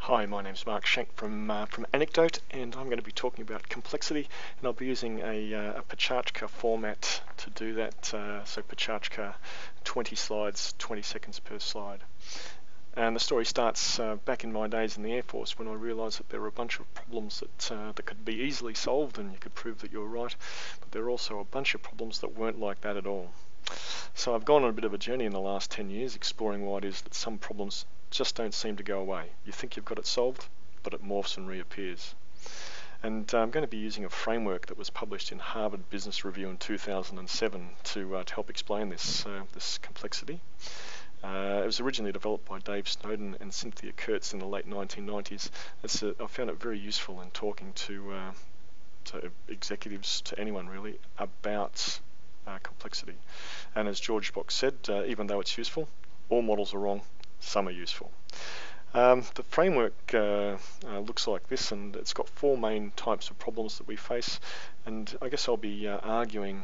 Hi, my name's Mark Schenk from Anecdote, and I'm going to be talking about complexity, and I'll be using a Pecha Kucha format to do that. So Pecha Kucha, 20 slides, 20 seconds per slide. And the story starts back in my days in the Air Force when I realised that there were a bunch of problems that could be easily solved and you could prove that you were right, but there were also a bunch of problems that weren't like that at all. So I've gone on a bit of a journey in the last 10 years exploring why it is that some problems just don't seem to go away. You think you've got it solved, but it morphs and reappears. And I'm going to be using a framework that was published in Harvard Business Review in 2007 to help explain this complexity. It was originally developed by Dave Snowden and Cynthia Kurtz in the late 1990s. I found it very useful in talking to executives, to anyone really, about complexity. And as George Box said, even though it's useful, all models are wrong, some are useful. The framework looks like this, and it's got four main types of problems that we face, and I guess I'll be arguing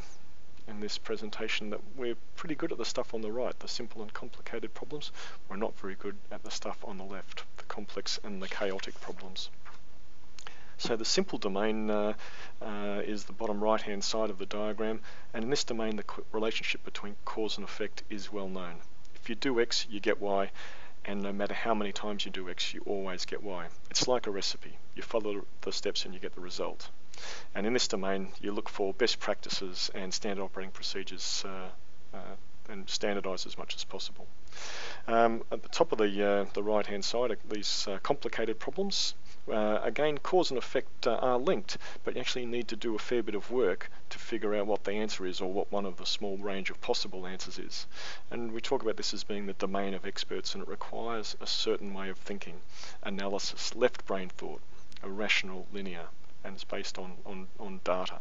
in this presentation that we're pretty good at the stuff on the right, the simple and complicated problems. We're not very good at the stuff on the left, the complex and the chaotic problems. So the simple domain is the bottom right hand side of the diagram, and in this domain the relationship between cause and effect is well known. If you do X, you get Y, and no matter how many times you do X, you always get Y. It's like a recipe. You follow the steps and you get the result. And in this domain, you look for best practices and standard operating procedures and standardize as much as possible. At the top of the right-hand side are these complicated problems. Again, cause and effect are linked, but you actually need to do a fair bit of work to figure out what the answer is, or what one of the small range of possible answers is. And we talk about this as being the domain of experts, and it requires a certain way of thinking, analysis, left brain thought, a rational linear, and it's based on data.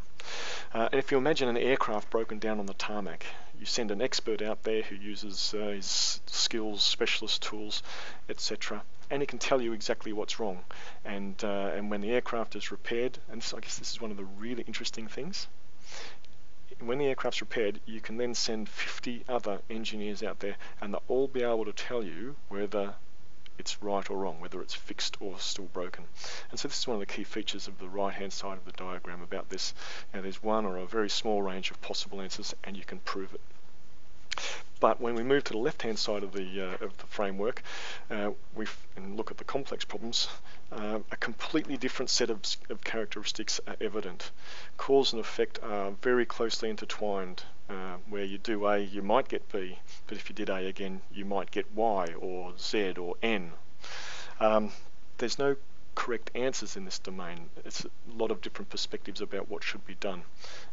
And if you imagine an aircraft broken down on the tarmac, you send an expert out there who uses his skills, specialist tools, etc., and he can tell you exactly what's wrong. And when the aircraft is repaired, and I guess this is one of the really interesting things, when the aircraft's repaired, you can then send 50 other engineers out there, and they'll all be able to tell you whether it's right or wrong, whether it's fixed or still broken. And so this is one of the key features of the right-hand side of the diagram about this. Now, there's one or a very small range of possible answers, and you can prove it. But when we move to the left-hand side of the framework, and look at the complex problems, a completely different set of characteristics are evident. Cause and effect are very closely intertwined. Where you do A, you might get B, but if you did A again, you might get Y or Z or N. There's no correct answers in this domain. It's a lot of different perspectives about what should be done.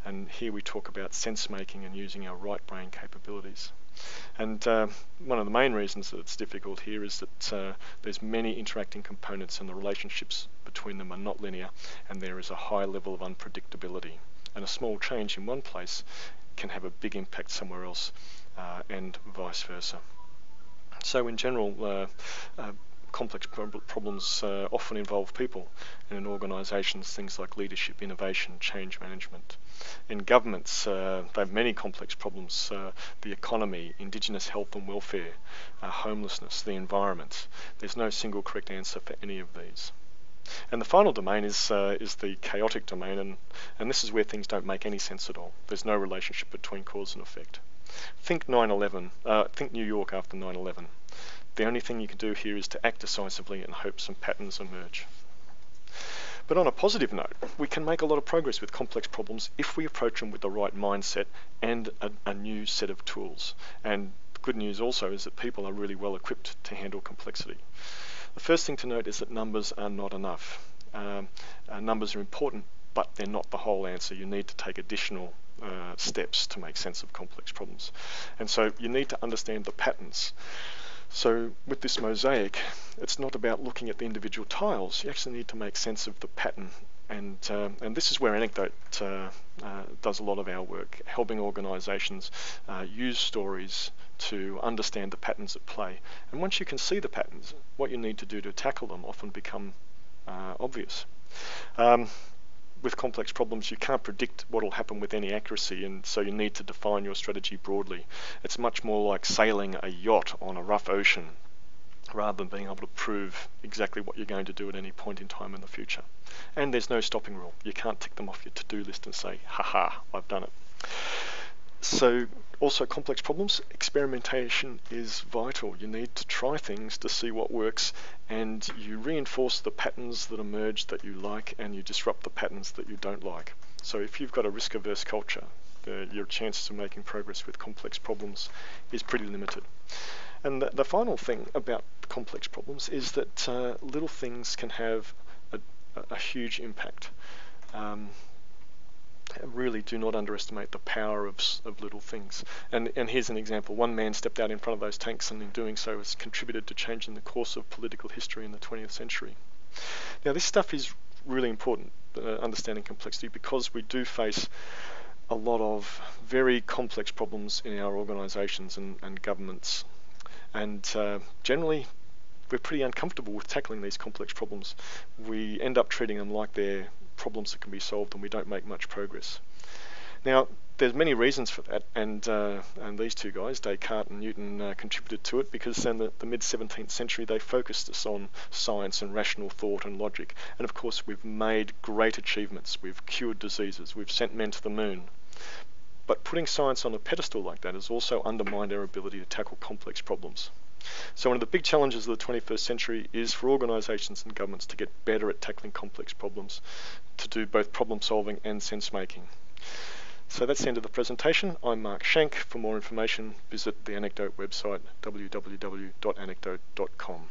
And here we talk about sense making and using our right brain capabilities. And one of the main reasons that it's difficult here is that there's many interacting components and the relationships between them are not linear, and there is a high level of unpredictability. And a small change in one place can have a big impact somewhere else, and vice versa. So in general, complex problems often involve people, and in organisations things like leadership, innovation, change management. In governments, they have many complex problems: the economy, indigenous health and welfare, homelessness, the environment. There's no single correct answer for any of these. And the final domain is the chaotic domain, and this is where things don't make any sense at all. There's no relationship between cause and effect. Think 9/11. Think New York after 9/11. The only thing you can do here is to act decisively and hope some patterns emerge. But on a positive note, we can make a lot of progress with complex problems if we approach them with the right mindset and a new set of tools. And the good news also is that people are really well equipped to handle complexity. The first thing to note is that numbers are not enough. Numbers are important, but they're not the whole answer. You need to take additional steps to make sense of complex problems. And so you need to understand the patterns. So with this mosaic, it's not about looking at the individual tiles. You actually need to make sense of the pattern. And this is where Anecdote does a lot of our work, helping organisations use stories to understand the patterns at play. And once you can see the patterns, what you need to do to tackle them often become obvious. With complex problems, you can't predict what will happen with any accuracy, and so you need to define your strategy broadly. It's much more like sailing a yacht on a rough ocean. rather than being able to prove exactly what you're going to do at any point in time in the future. And there's no stopping rule. You can't tick them off your to-do list and say, haha, I've done it. So also complex problems, experimentation is vital. You need to try things to see what works, and you reinforce the patterns that emerge that you like, and you disrupt the patterns that you don't like. So if you've got a risk-averse culture, your chances of making progress with complex problems is pretty limited. And the final thing about complex problems is that little things can have a huge impact. Really do not underestimate the power of little things. And here's an example. One man stepped out in front of those tanks, and in doing so has contributed to changing the course of political history in the 20th century. Now this stuff is really important, understanding complexity, because we do face a lot of very complex problems in our organisations and governments. And generally, we're pretty uncomfortable with tackling these complex problems. We end up treating them like they're problems that can be solved, and we don't make much progress. Now, there's many reasons for that, and these two guys, Descartes and Newton, contributed to it, because in the mid-17th century they focused us on science and rational thought and logic. And of course we've made great achievements. We've cured diseases, we've sent men to the moon. But putting science on a pedestal like that has also undermined our ability to tackle complex problems. So one of the big challenges of the 21st century is for organisations and governments to get better at tackling complex problems, to do both problem solving and sense making. So that's the end of the presentation. I'm Mark Schenk. For more information, visit the Anecdote website, www.anecdote.com.